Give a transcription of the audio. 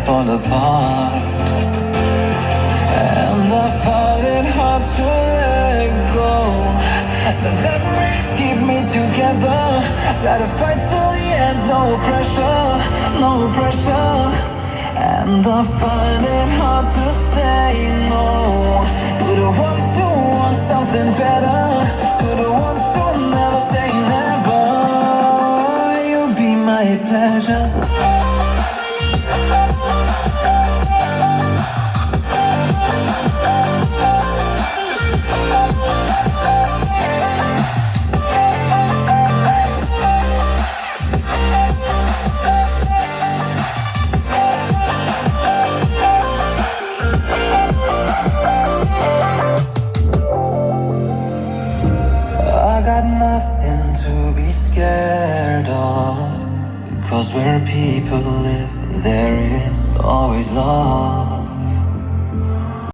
fall apart, and I find it hard to let go. The memories keep me together. Gotta fight till the end, no pressure, no pressure. And I find it hard to say no to the ones who want something better, to the ones who never say never. You'll be my pleasure. I got nothing to be scared of, because where people live, there is always love.